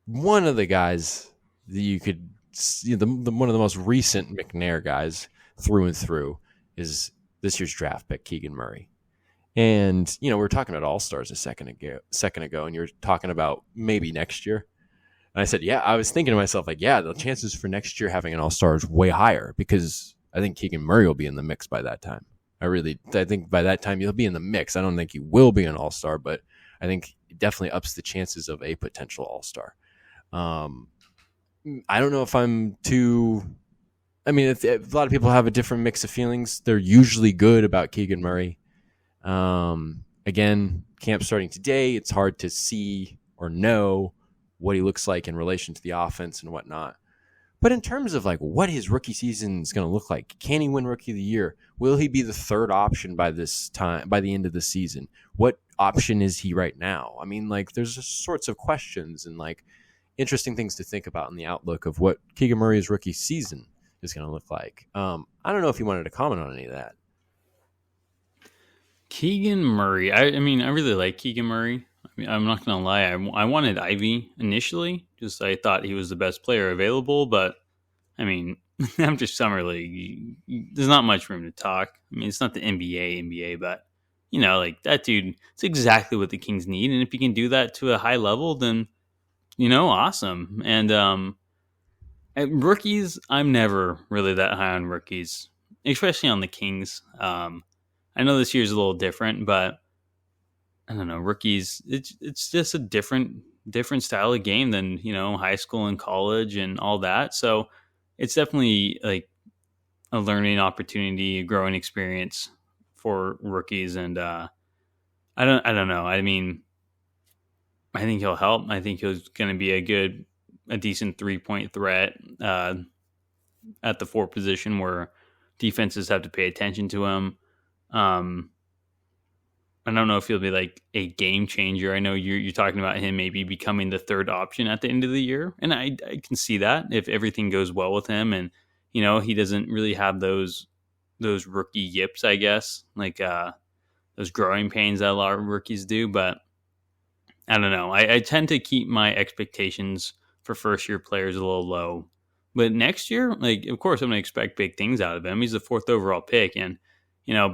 one of the guys that you could see, one of the most recent McNair guys through and through is this year's draft pick, Keegan Murray. And, we were talking about all-stars a second ago, and you're talking about maybe next year. And I said, yeah, I was thinking to myself, like, yeah, the chances for next year having an all-star is way higher because I think Keegan Murray will be in the mix by that time. I think by that time he'll be in the mix. I don't think he will be an all-star, but I think it definitely ups the chances of a potential all-star. I don't know if I'm too... I mean, if a lot of people have a different mix of feelings. They're usually good about Keegan Murray. Again, camp starting today. It's hard to see or know what he looks like in relation to the offense and whatnot. But in terms of like what his rookie season is going to look like, can he win Rookie of the Year? Will he be the third option by the end of the season? What option is he right now? I mean, like, there's just sorts of questions and like interesting things to think about in the outlook of what Keegan Murray's rookie season is going to look like. I don't know if you wanted to comment on any of that. Keegan Murray. I mean, I really like Keegan Murray. I mean, I'm not going to lie. I wanted Ivy initially. Just I thought he was the best player available. But, I mean, after Summer League, there's not much room to talk. I mean, it's not the NBA, but, like that dude, it's exactly what the Kings need. And if he can do that to a high level, then, awesome. And at rookies, I'm never really that high on rookies, especially on the Kings. I know this year's a little different, but I don't know. Rookies, it's just a different style of game than high school and college and all that. So it's definitely like a learning opportunity, a growing experience for rookies. And I don't know. I mean, I think he'll help. I think he's going to be a decent 3-point threat at the 4 position where defenses have to pay attention to him. I don't know if he'll be like a game changer. I know you're talking about him maybe becoming the third option at the end of the year, and I can see that if everything goes well with him, and he doesn't really have those rookie yips, I guess, like those growing pains that a lot of rookies do. But I don't know. I tend to keep my expectations for first year players a little low. But next year, like, of course, I'm going to expect big things out of him. He's the 4th overall pick, and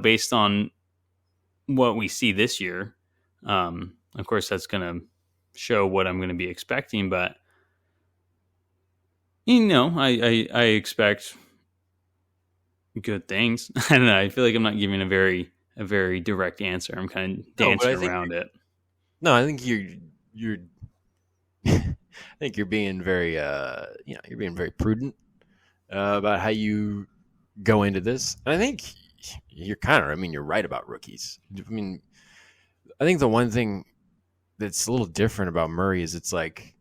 based on what we see this year, of course, that's going to show what I'm going to be expecting. But I expect good things. I don't know. I feel like I'm not giving a very direct answer. I'm kind of dancing around it. No, I think you're. I think you're being very, you're being very prudent about how you go into this, and I think you're you're right about rookies. I mean, I think the one thing that's a little different about Murray is it's like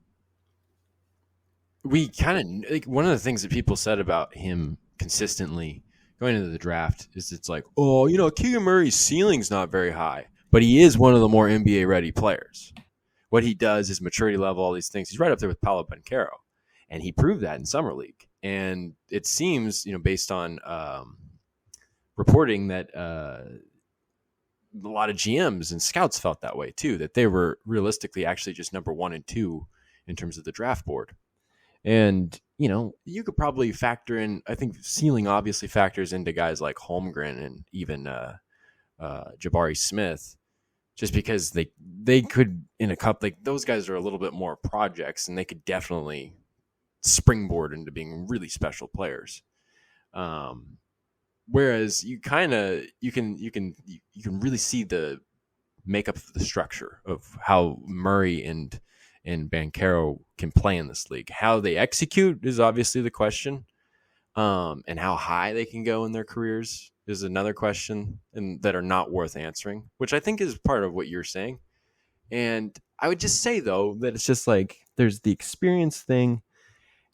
we kind of like one of the things that people said about him consistently going into the draft is it's like, oh, Keegan Murray's ceiling's not very high, but he is one of the more NBA ready players. What he does, his maturity level, all these things, he's right up there with Paolo Banchero, and he proved that in Summer League. And it seems, based on reporting that a lot of GMs and scouts felt that way too, that they were realistically actually just number 1 and 2 in terms of the draft board. And, you could probably factor in, I think ceiling obviously factors into guys like Holmgren and even Jabari Smith, just because they could, in a cup, like those guys are a little bit more projects and they could definitely springboard into being really special players. Whereas you can really see the makeup of the structure of how Murray and Banchero can play in this league. How they execute is obviously the question, and how high they can go in their careers is another question, and that are not worth answering, which I think is part of what you're saying. And I would just say though that it's just like there's the experience thing,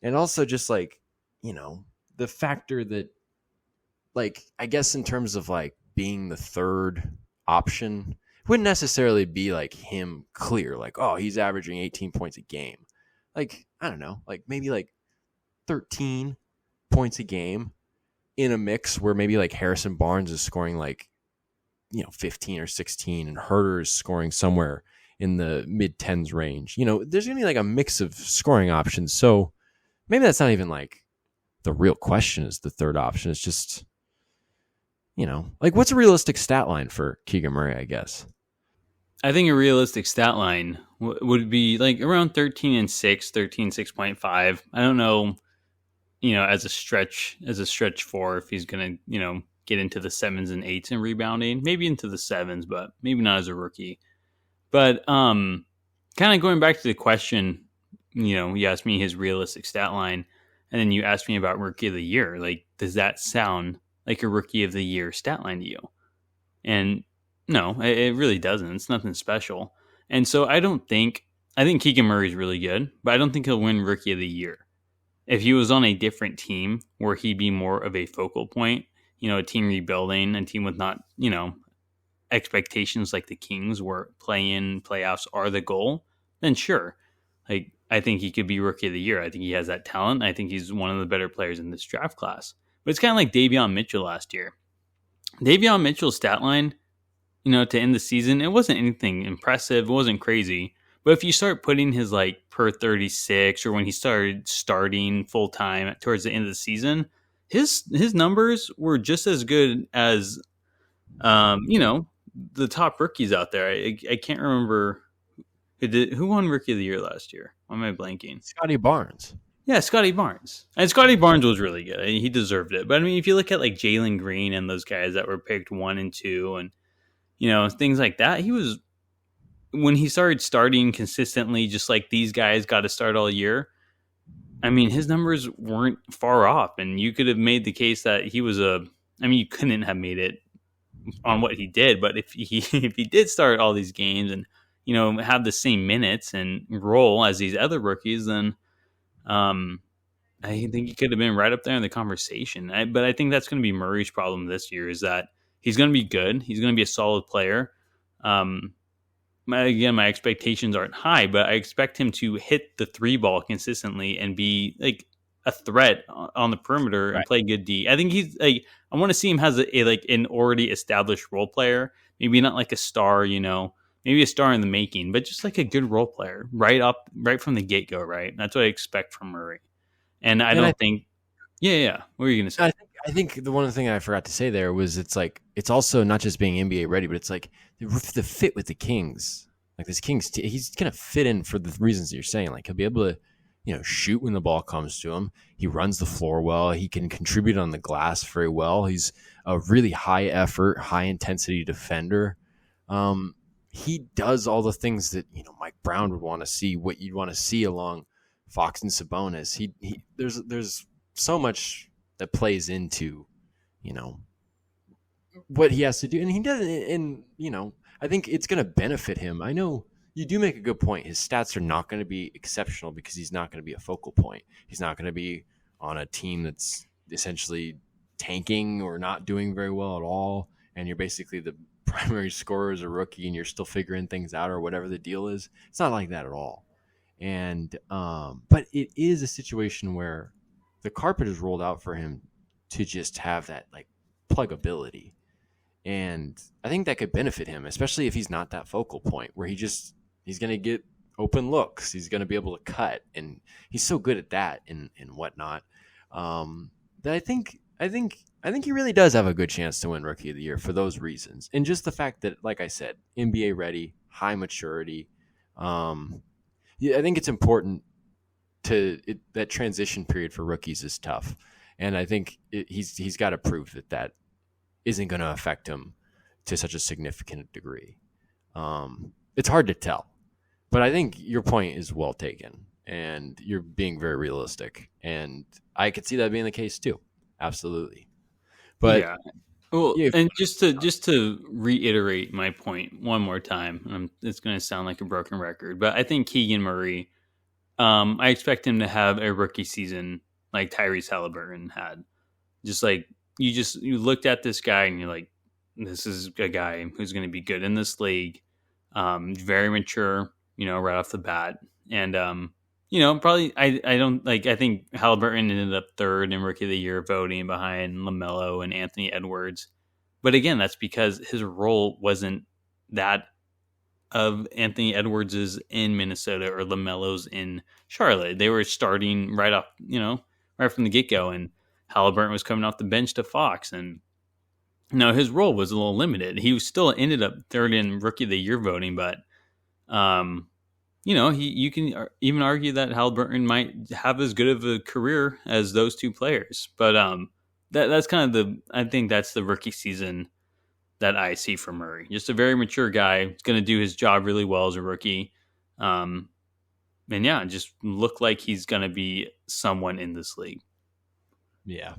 and also just like the factor that, like, I guess in terms of like being the third option, wouldn't necessarily be like him clear, like, oh, he's averaging 18 points a game. Like, I don't know, like maybe like 13 points a game in a mix where maybe like Harrison Barnes is scoring like, 15 or 16 and Herter is scoring somewhere in the mid tens range. There's gonna be like a mix of scoring options. So maybe that's not even like the real question is the third option. It's just, like what's a realistic stat line for Keegan Murray, I guess. I think a realistic stat line would be like around 13 and 6, 6.5. I don't know, as a stretch four, if he's going to, get into the 7s and 8s in rebounding, maybe into the 7s, but maybe not as a rookie. But kind of going back to the question, you asked me his realistic stat line, and then you asked me about rookie of the year. Like, does that sound like a rookie of the year stat line to you? And no, it really doesn't. It's nothing special. And so I think Keegan Murray's really good, but I don't think he'll win rookie of the year. If he was on a different team where he'd be more of a focal point, a team rebuilding, a team with not, expectations like the Kings where play-in playoffs are the goal, then sure. Like, I think he could be rookie of the year. I think he has that talent. I think he's one of the better players in this draft class. But it's kind of like Davion Mitchell last year. Davion Mitchell's stat line, to end the season, it wasn't anything impressive. It wasn't crazy. But if you start putting his like per 36 or when he started starting full time towards the end of the season, his numbers were just as good as, the top rookies out there. I can't remember who won rookie of the year last year. Why am I blanking? Scotty Barnes. Yeah, Scotty Barnes. And Scotty Barnes was really good. He deserved it. But I mean, if you look at like Jalen Green and those guys that were picked 1 and 2 and, things like that, when he started starting consistently, just like these guys got to start all year, I mean, his numbers weren't far off. And you could have made the case that he was you couldn't have made it on what he did. But if he did start all these games and, have the same minutes and role as these other rookies, then I think he could have been right up there in the conversation. But I think that's going to be Murray's problem this year is that he's going to be good. He's going to be a solid player. Again, my expectations aren't high, but I expect him to hit the 3 ball consistently and be like a threat on the perimeter and play good D. I think he's like, I want to see him as an already established role player, maybe not like a star, maybe a star in the making, but just like a good role player right from the get go. Right. That's what I expect from Murray. And I don't think, yeah. What were you going to say? I think the one thing I forgot to say there was it's also not just being NBA ready, but it's like the fit with the Kings. Like this Kings, he's going to fit in for the reasons that you're saying. Like he'll be able to, shoot when the ball comes to him. He runs the floor well. He can contribute on the glass very well. He's a really high effort, high intensity defender. He does all the things that, Mike Brown would want to see, what you'd want to see along Fox and Sabonis. There's so much that plays into, what he has to do. And he doesn't, and, I think it's going to benefit him. I know you do make a good point. His stats are not going to be exceptional because he's not going to be a focal point. He's not going to be on a team that's essentially tanking or not doing very well at all. And you're basically the primary scorer as a rookie and you're still figuring things out or whatever the deal is. It's not like that at all. And, but it is a situation where the carpet is rolled out for him to just have that like pluggability. And I think that could benefit him, especially if he's not that focal point where he's going to get open looks. He's going to be able to cut, and he's so good at that and whatnot. That I think he really does have a good chance to win Rookie of the Year for those reasons. And just the fact that, like I said, NBA ready, high maturity. I think it's important that transition period for rookies is tough. And I think he's got to prove that isn't going to affect him to such a significant degree. It's hard to tell, but I think your point is well taken and you're being very realistic. And I could see that being the case too. Absolutely. But yeah. Well, and just to reiterate my point one more time, it's going to sound like a broken record, but I think Keegan Murray, I expect him to have a rookie season like Tyrese Halliburton had. Just like you looked at this guy and you're like, this is a guy who's going to be good in this league, very mature, right off the bat, and probably I don't like. I think Halliburton ended up third in Rookie of the Year voting behind LaMelo and Anthony Edwards, but again, that's because his role wasn't that of Anthony Edwards's in Minnesota or LaMelo's in Charlotte. They were starting right off, right from the get go, and Halliburton was coming off the bench to Fox, and his role was a little limited. He still ended up third in Rookie of the Year voting, but you can even argue that Halliburton might have as good of a career as those two players. But that's kind of I think that's the rookie season that I see for Murray. Just a very mature guy. He's going to do his job really well as a rookie. And yeah, just look like he's going to be someone in this league. Yeah.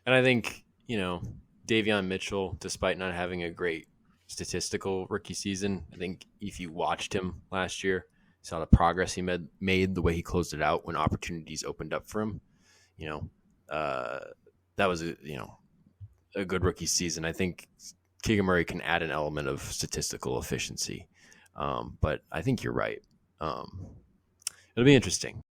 And I think, Davion Mitchell, despite not having a great statistical rookie season, I think if you watched him last year, saw the progress he made, the way he closed it out when opportunities opened up for him. That was a good rookie season. I think Keegan Murray can add an element of statistical efficiency, but I think you're right. It'll be interesting.